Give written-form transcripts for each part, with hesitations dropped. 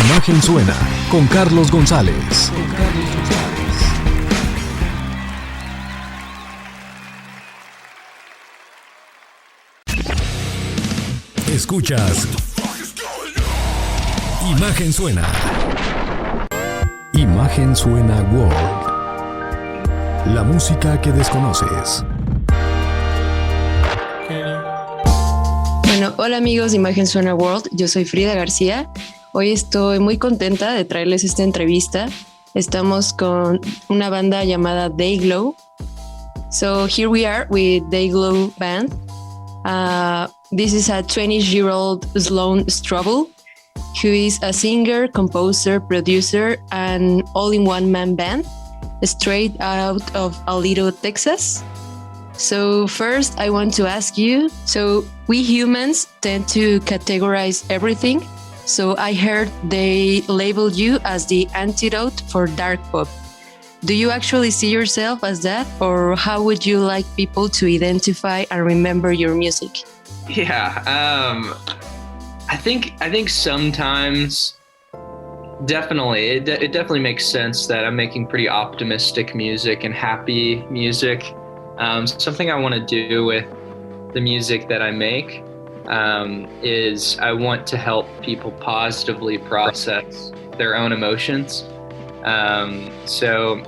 Imagen Suena con Carlos González. Escuchas Imagen Suena. Imagen Suena World. La música que desconoces. Bueno, hola amigos de Imagen Suena World, yo soy Frida García. Hoy estoy muy contenta de traerles esta entrevista. Estamos con una banda llamada Dayglow. So here we are with Dayglow band. This is a 20-year-old Sloan Strobel, who is a singer, composer, producer, and all-in-one man band, straight out of Alito, Texas. So first, I want to ask you, so we humans tend to categorize everything. So I heard they labeled you as the antidote for dark pop. Do you actually see yourself as that? Or how would you like people to identify and remember your music? Yeah, I think sometimes definitely it definitely makes sense that I'm making pretty optimistic music and happy music. Something I want to do with the music that I make is I want to help people positively process their own emotions. So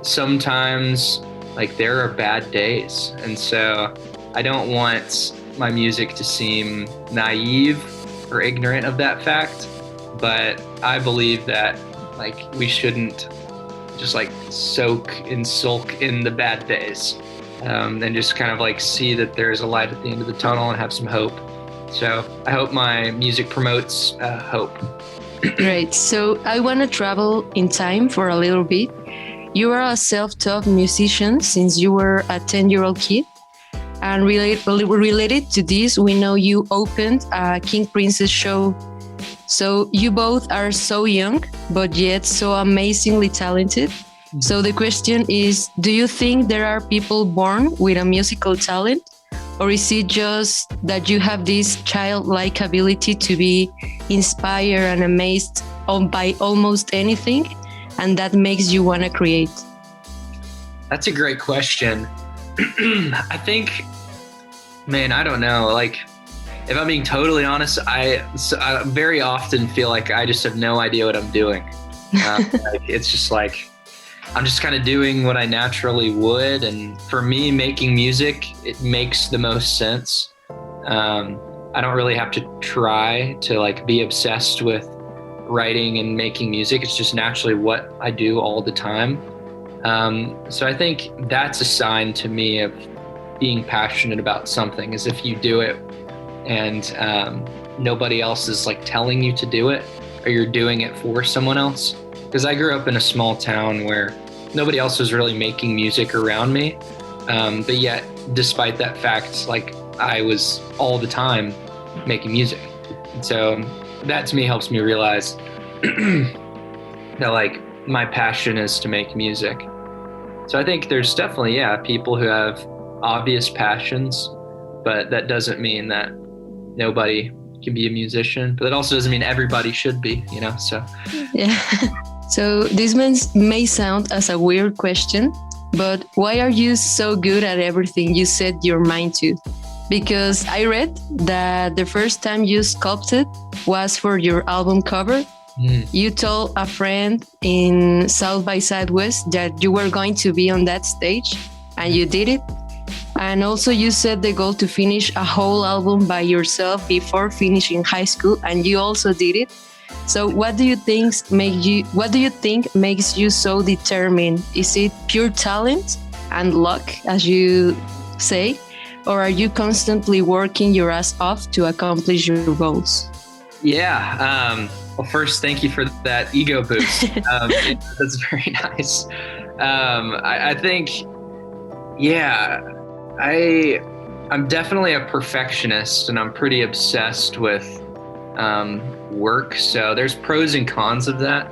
sometimes like there are bad days, and so I don't want my music to seem naive or ignorant of that fact, but I believe that like we shouldn't just like sulk in the bad days, and just kind of like see that there's a light at the end of the tunnel and have some hope. So I hope my music promotes hope. Great. So I want to travel in time for a little bit. You are a self-taught musician since you were a 10-year-old kid. And related to this, we know you opened a King Princess show. So you both are so young, but yet so amazingly talented. So the question is, do you think there are people born with a musical talent? Or is it just that you have this childlike ability to be inspired and amazed by almost anything, and that makes you want to create? That's a great question. I think, man, I don't know. Like, if I'm being totally honest, I very often feel like I just have no idea what I'm doing. Like, it's just like, I'm just kind of doing what I naturally would. And for me, making music, it makes the most sense. I don't really have to try to like be obsessed with writing and making music. It's just naturally what I do all the time. So I think that's a sign to me of being passionate about something, is if you do it and nobody else is like telling you to do it, or you're doing it for someone else. Because I grew up in a small town where nobody else was really making music around me. But yet, despite that fact, like I was all the time making music. And so that to me helps me realize that like my passion is to make music. So I think there's definitely, people who have obvious passions, but that doesn't mean that nobody can be a musician. But that also doesn't mean everybody should be, so. Yeah. So this may sound as a weird question, but why are you so good at everything you set your mind to? Because I read that the first time you sculpted was for your album cover. You told a friend in South by Southwest that you were going to be on that stage, and you did it. And also you set the goal to finish a whole album by yourself before finishing high school, and you also did it. So what do you think makes you so determined? Is it pure talent and luck, as you say, or are you constantly working your ass off to accomplish your goals? Yeah. Well, first, thank you for that ego boost. That's very nice. I think, I'm definitely a perfectionist, and I'm pretty obsessed with work. So there's pros and cons of that.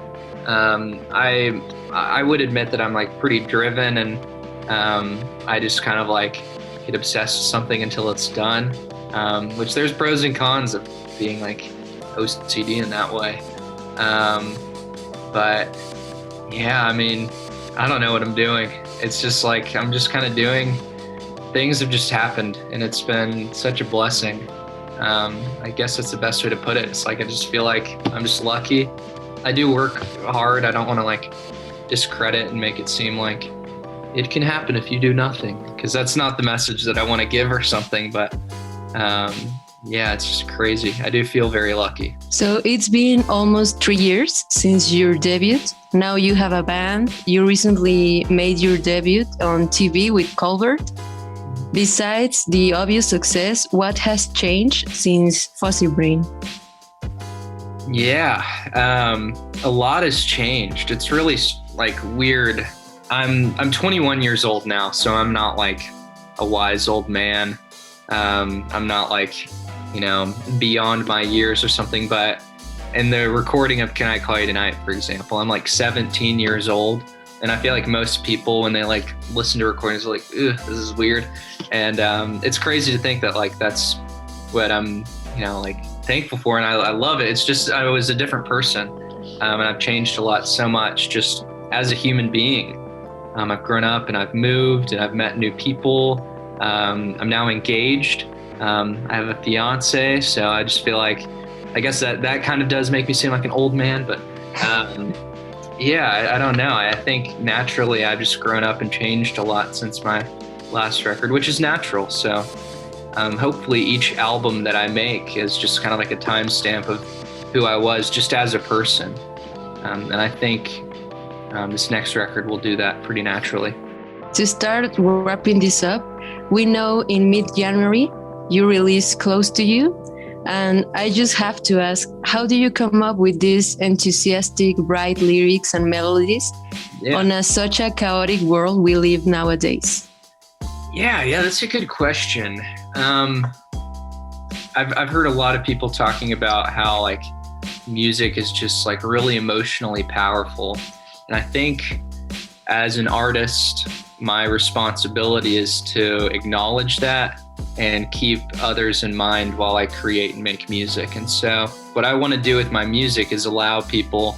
I would admit that I'm like pretty driven, and I just kind of like get obsessed with something until it's done, which there's pros and cons of being like OCD in that way. But yeah, I mean, I don't know what I'm doing. It's just like I'm just kind of doing things have just happened, and it's been such a blessing. I guess that's the best way to put it. It's like I just feel like I'm just lucky. I do work hard. I don't want to like discredit and make it seem like it can happen if you do nothing, because that's not the message that I want to give or something. But yeah, it's just crazy. I do feel very lucky. So it's been almost 3 years since your debut. Now you have a band. You recently made your debut on TV with Colbert. Besides the obvious success, what has changed since Fuzzy Brain? Yeah, a lot has changed. It's really like weird. I'm 21 years old now, so I'm not like a wise old man. I'm not like, you know, beyond my years or something, but in the recording of Can I Call You Tonight, for example, I'm like 17 years old. And I feel like most people, when they like listen to recordings, are like, ugh, this is weird. And it's crazy to think that like that's what I'm, you know, like thankful for. And I love it. It's just, I was a different person. And I've changed a lot, so much just as a human being. I've grown up and I've moved and I've met new people. I'm now engaged. I have a fiance. So I just feel like, I guess that kind of does make me seem like an old man, but yeah, I don't know. I think naturally I've just grown up and changed a lot since my last record, which is natural. So hopefully each album that I make is just kind of like a timestamp of who I was just as a person. And I think this next record will do that pretty naturally. To start wrapping this up, we know in mid-January you released Close to You. And I just have to ask, how do you come up with these enthusiastic, bright lyrics and melodies on such a chaotic world we live nowadays? Yeah, that's a good question. I've heard a lot of people talking about how like music is just like really emotionally powerful. And I think as an artist, my responsibility is to acknowledge that and keep others in mind while I create and make music. And so what I want to do with my music is allow people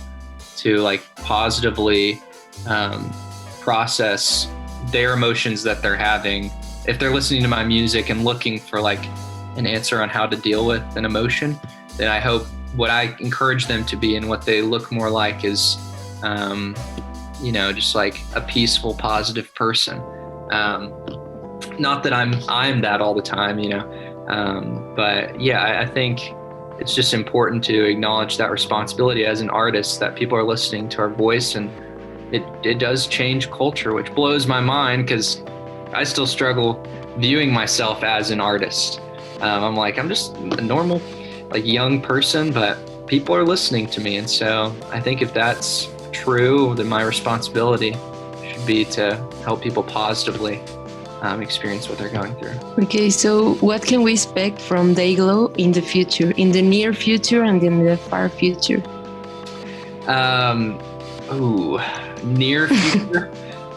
to like positively process their emotions that they're having. If they're listening to my music and looking for like an answer on how to deal with an emotion, then I hope what I encourage them to be and what they look more like is, you know, just like a peaceful, positive person. Not that I'm that all the time, you know, but yeah, I think it's just important to acknowledge that responsibility as an artist, that people are listening to our voice, and it does change culture, which blows my mind because I still struggle viewing myself as an artist. I'm like, I'm just a normal, like young person, but people are listening to me. And so I think if that's true, then my responsibility should be to help people positively experience what they're going through. Okay, so what can we expect from Dayglow in the future, in the near future and in the far future? Near future.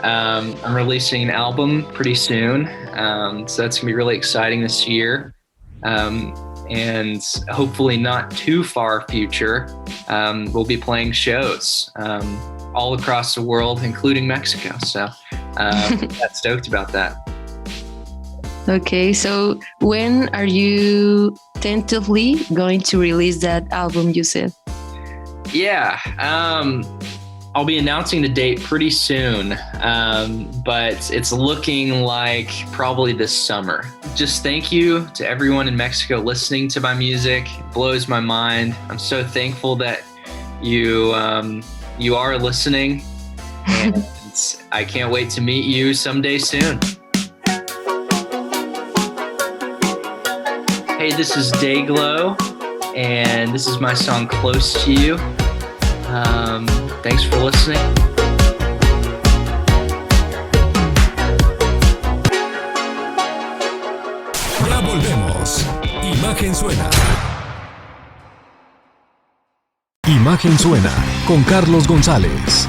I'm releasing an album pretty soon, so that's gonna be really exciting this year. And hopefully not too far future, we'll be playing shows all across the world, including Mexico. So I'm stoked about that. Okay, so when are you tentatively going to release that album you said? Yeah, I'll be announcing the date pretty soon, but it's looking like probably this summer. Just thank you to everyone in Mexico listening to my music. It blows my mind. I'm so thankful that you are listening, and I can't wait to meet you someday soon. Hey, this is Dayglow, and this is my song Close to You. Thanks for listening. Ya volvemos. Imagen Suena. Imagen Suena con Carlos González.